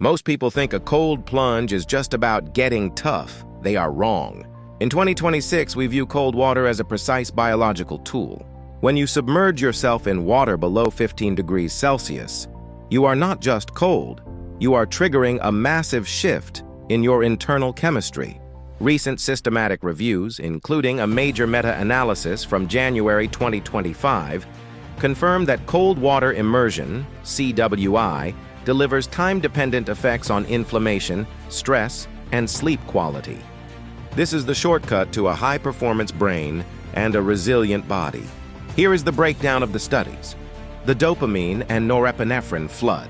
Most people think a cold plunge is just about getting tough. They are wrong. In 2026, we view cold water as a precise biological tool. When you submerge yourself in water below 15 degrees Celsius, you are not just cold, you are triggering a massive shift in your internal chemistry. Recent systematic reviews, including a major meta-analysis from January 2025, confirm that cold water immersion, CWI, delivers time-dependent effects on inflammation, stress, and sleep quality. This is the shortcut to a high-performance brain and a resilient body. Here is the breakdown of the studies. The dopamine and norepinephrine flood.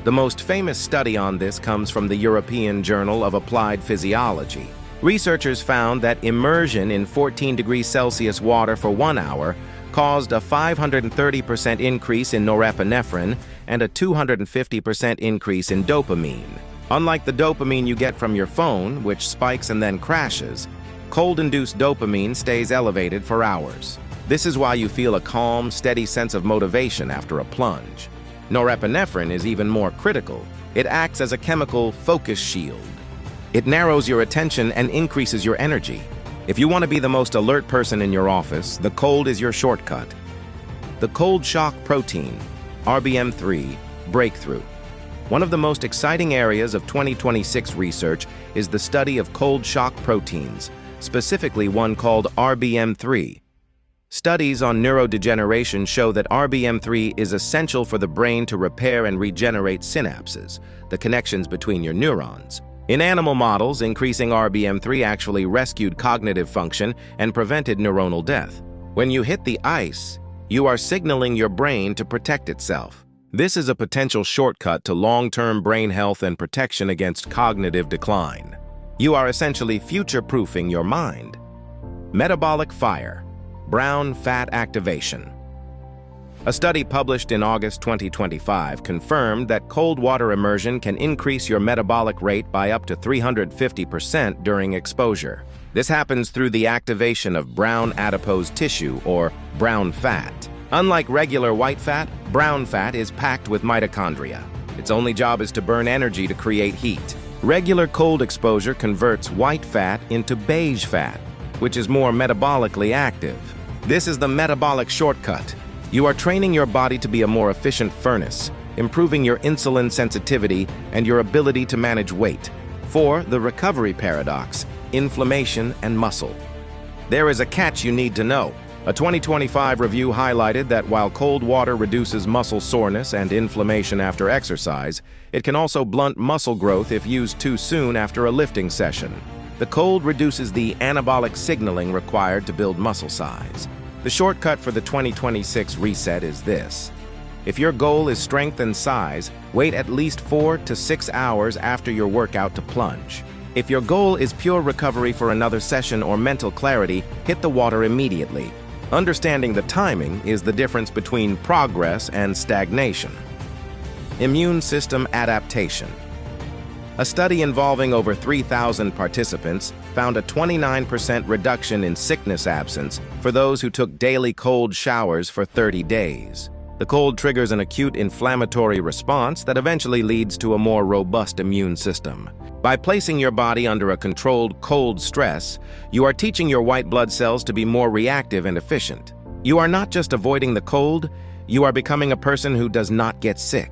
The most famous study on this comes from the European Journal of Applied Physiology. Researchers found that immersion in 14 degrees Celsius water for 1 hour caused a 530% increase in norepinephrine and a 250% increase in dopamine. Unlike the dopamine you get from your phone, which spikes and then crashes, cold-induced dopamine stays elevated for hours. This is why you feel a calm, steady sense of motivation after a plunge. Norepinephrine is even more critical. It acts as a chemical focus shield. It narrows your attention and increases your energy. If you want to be the most alert person in your office, the cold is your shortcut. The cold shock protein, RBM3, breakthrough. One of the most exciting areas of 2026 research is the study of cold shock proteins, specifically one called RBM3. Studies on neurodegeneration show that RBM3 is essential for the brain to repair and regenerate synapses, the connections between your neurons. In animal models, increasing RBM3 actually rescued cognitive function and prevented neuronal death. When you hit the ice, you are signaling your brain to protect itself. This is a potential shortcut to long-term brain health and protection against cognitive decline. You are essentially future-proofing your mind. Metabolic fire. Brown fat activation. A study published in August 2025 confirmed that cold water immersion can increase your metabolic rate by up to 350% during exposure. This happens through the activation of brown adipose tissue, or brown fat. Unlike regular white fat, brown fat is packed with mitochondria. Its only job is to burn energy to create heat. Regular cold exposure converts white fat into beige fat, which is more metabolically active. This is the metabolic shortcut. You are training your body to be a more efficient furnace, improving your insulin sensitivity and your ability to manage weight. 4. The recovery paradox, inflammation and muscle. There is a catch you need to know. A 2025 review highlighted that while cold water reduces muscle soreness and inflammation after exercise, it can also blunt muscle growth if used too soon after a lifting session. The cold reduces the anabolic signaling required to build muscle size. The shortcut for the 2026 reset is this. If your goal is strength and size, wait at least 4 to 6 hours after your workout to plunge. If your goal is pure recovery for another session or mental clarity, hit the water immediately. Understanding the timing is the difference between progress and stagnation. Immune system adaptation. A study involving over 3,000 participants found a 29% reduction in sickness absence for those who took daily cold showers for 30 days. The cold triggers an acute inflammatory response that eventually leads to a more robust immune system. By placing your body under a controlled cold stress, you are teaching your white blood cells to be more reactive and efficient. You are not just avoiding the cold, you are becoming a person who does not get sick.